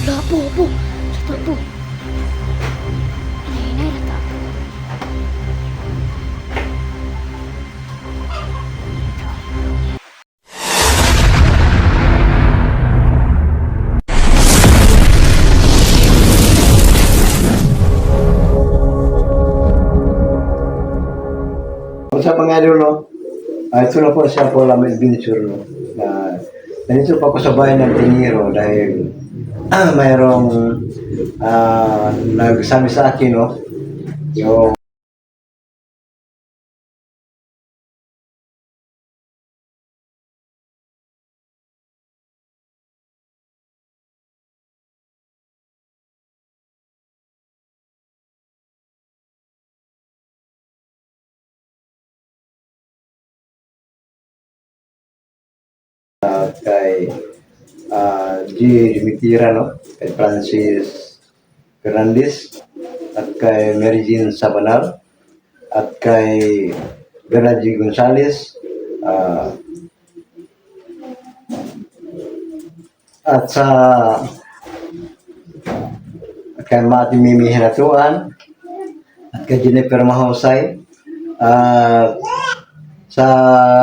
Wala po. Sa po. Hinay na ta. Kung sa mga idol, no? Ito na po siya po lang adventure, no? Nandito pa ako sa bayan ng Tingiro dahil mayroong nagsabi sa akin, no? Yung kay G. Dimitira, no? Kay Francis Fernandez at kay Mary Jean Sabanal at kay Bernard G. Gonzales ah, at sa kay Mati Mimi Hinatuan at kay Jennifer Mahusay at sa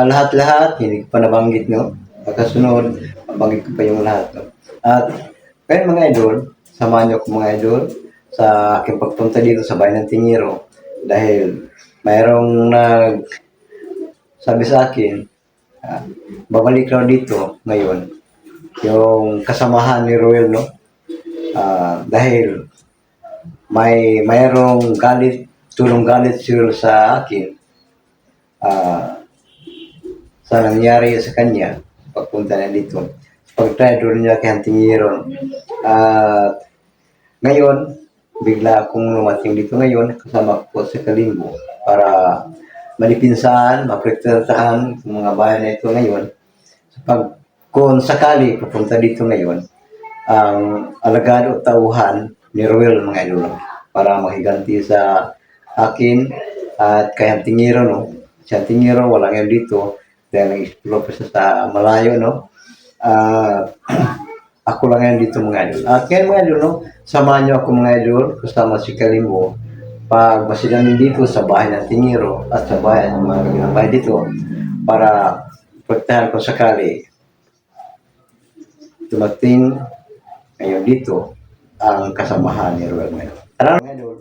lahat-lahat, hindi ko pa nabanggit, no? Pagkasunod, mabanggit ko pa yung lahat, no? At kaya mga idol, samahan niyo ko mga idol sa aking pagpunta dito sa bayan ng Tingiro dahil mayroong sabi sa akin, babalik raw dito ngayon yung kasamahan ni Roel, no? Dahil mayroong tulong galit siya sa akin sa nangyari sa kanya pagpunta na dito. Pag-try doon niya kay Antingiron. At ngayon, bigla akong lumating dito ngayon kasama ko sa Kalimbo para malipinsan, maprotektahan ang mga bayan na ito ngayon. Kung sakali pupunta dito ngayon, ang alagad o tauhan ni Roel mga idol para mahiganti sa akin at kay Antingiro, no? Si Antingiro wala ngayon dito dahil nag-explore pa siya sa malayo, no? Ako lang ngayon dito mga idol. At ngayon mga idol, no? Samahan niyo ako mga idol kasama si Kalimbo pag masilamin dito sa bahay ng Tingiro at sa bahay ng mga kabilang bahay dito para pagtahan ko sakali tumating ngayon dito ang kasamahan ni Roel ngayon. Tara mga idol.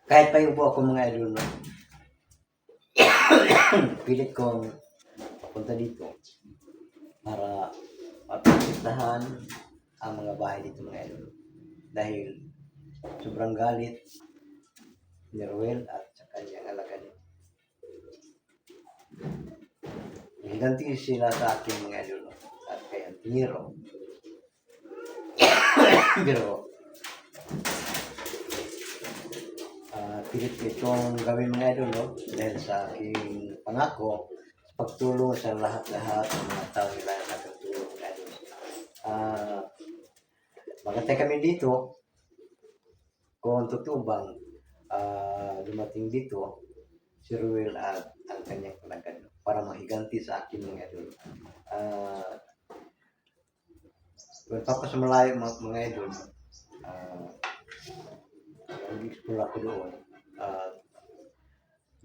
Kahit pa yung po ako mga idol, no? Pilit kong papunta dito para maprotektahan ang mga bahay dito mga idol. Dahil sobrang galit ni Roel at sa kanyang alagad. Higanti sila sa akin mga idol, no? At kay Antingiro. Pero pilit itong gawin mga idol, no? Dahil sa aking pangako sa pagtulong sa lahat-lahat ng mga tao nila na nagtulong mga idol. Magantay kami dito kung tutubang dumating dito si Ruel at ang kanyang palagad, no? Para mahiganti sa akin mga idol. Kung papasumalayo mga idol, nag-explore ako doon.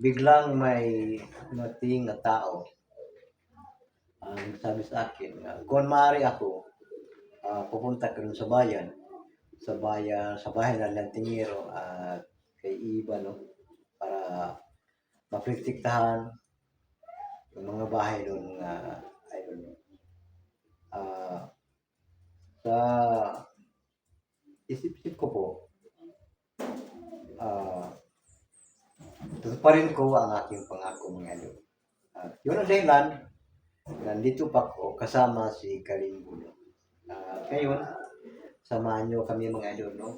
Biglang may dumating na tao ang sabi sa akin, kung maaari ako, pupunta ka dun sa bayan, sa bahay ng Lantingero at kay Iba, no? Para maprotektahan yung mga bahay doon I don't know. Sa isip-isip ko po, tutuparin ko ang aking pangako mga idol. Yun ang dahilan, nandito pa ako kasama si Kalimbo, no? Ngayon, samahan nyo kami mga idol, no?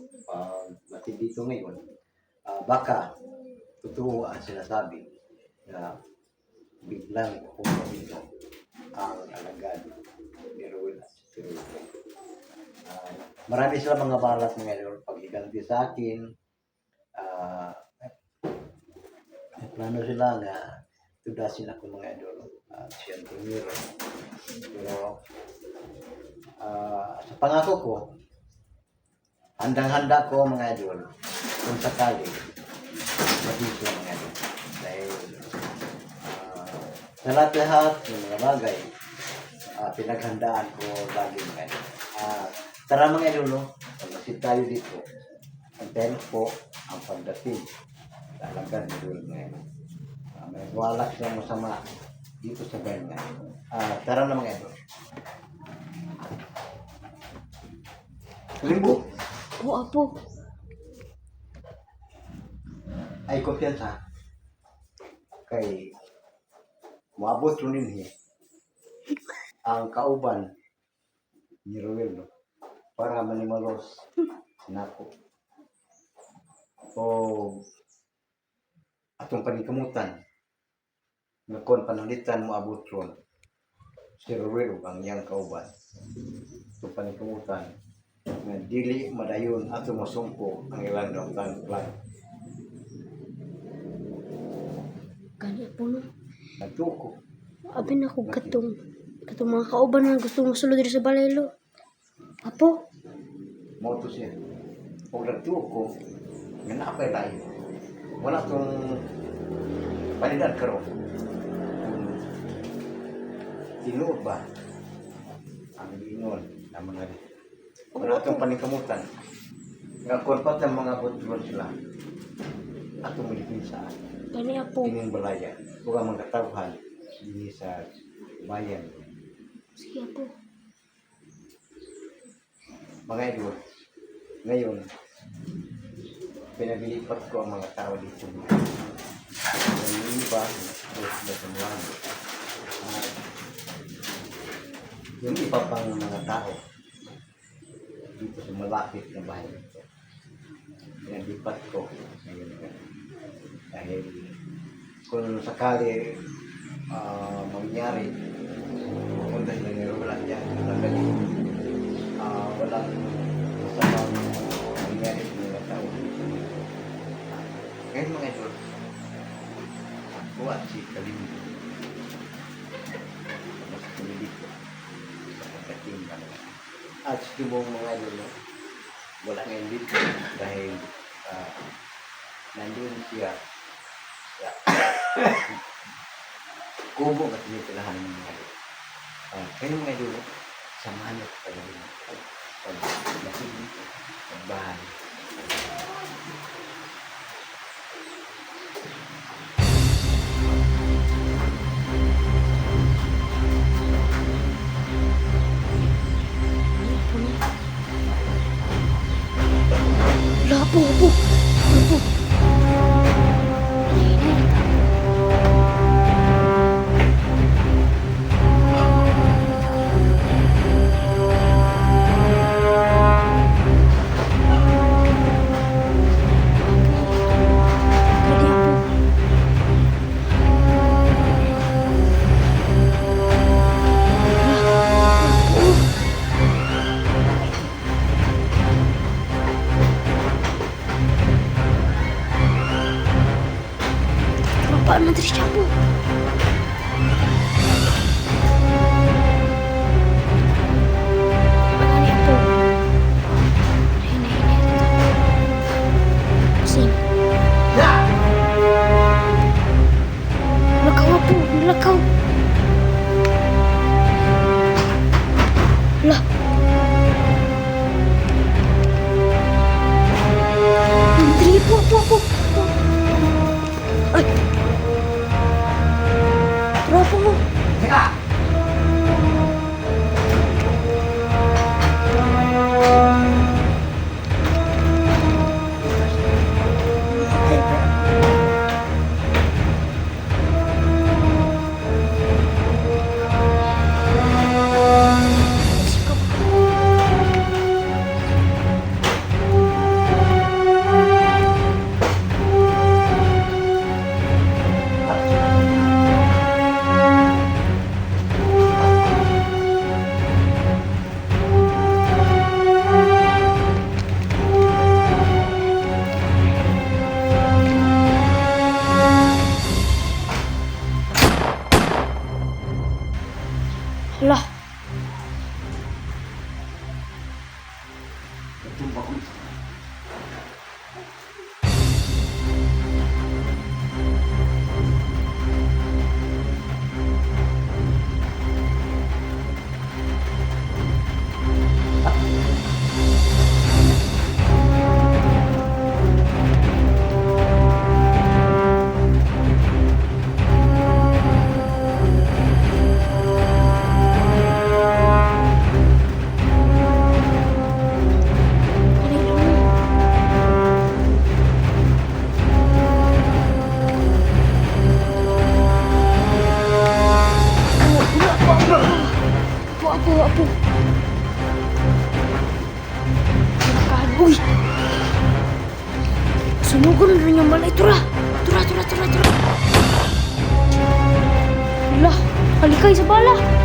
Pag dito ngayon, baka totoo ang sinasabi na biglang pupunta dito ang alagad ni Roel at si Roel. Marami sila mga balat mga idol pag-iganti sa akin. Plano sila na tudasin ako mga idol. si Antingiro. Pero sa pangako ko, handang-handa ko mga idol kung sakali mag-issue mga idol. Dahil sa lahat-lahat ng mga bagay, pinaghandaan ko lagi mga idol. Tara mga idol, no? Pag-nasip tayo dito, antayin po ang pagdating. Talagang idol mga idol. May wala siyang masama dito sa ganyan. Tara na mga idol. Limbo. Oo, Apo. Ay kumpiyansa kay moabot rin ang kauban ni Ruel para manimalos nako o atong panikamutan nakon panalitan moabot ron si Ruel ang iyang kauban itong panikamutan nga dili madayon ato mosungko ang ilang plan Gani po no. nagtuko Abi na ko katong mga kauban nga gusto mosulod diri sa balelo. Apo, mo to siya kung nagtuko nga napay layo wala tong palidan karon tinuod ba ang ingon na mga wala tong panikamutan nga kung pat ang mga kontrol sila atong milipinsa gani Apo. kining balaya ug ang mga katawhan dinhi sa bayan Sige Apo. mga idol ngayon pinabilipat ko ang mga tao dito yung iba dos na tumuan yung iba pang mga tao dito sa malapit na bahay pinabilipat ko ngayon dahil kung sakali mangyari pumunta sila ng wala dyan walang masamang mangyari sa mga tao ngayon mga idol buwan si Kalimbo mas kumilig ko sa pagkatimban at si mga idol wala ngayon dito dahil nandun siya kubo at tinipilahan ng mga idol. Kayo mga idol, samahan niyo pa rin pag-lasing, pag-bahay. Wala Apo, Apo. Apo. Apaan man siya po? Ano yan po? Sing. Nalakaw nga po, nalakaw. Lah. Dali po. Ay. Berapa mo? Teka! Lah. Apo. Uy. Sunugan na niya malay. Tura. Lah, halikay sa bala.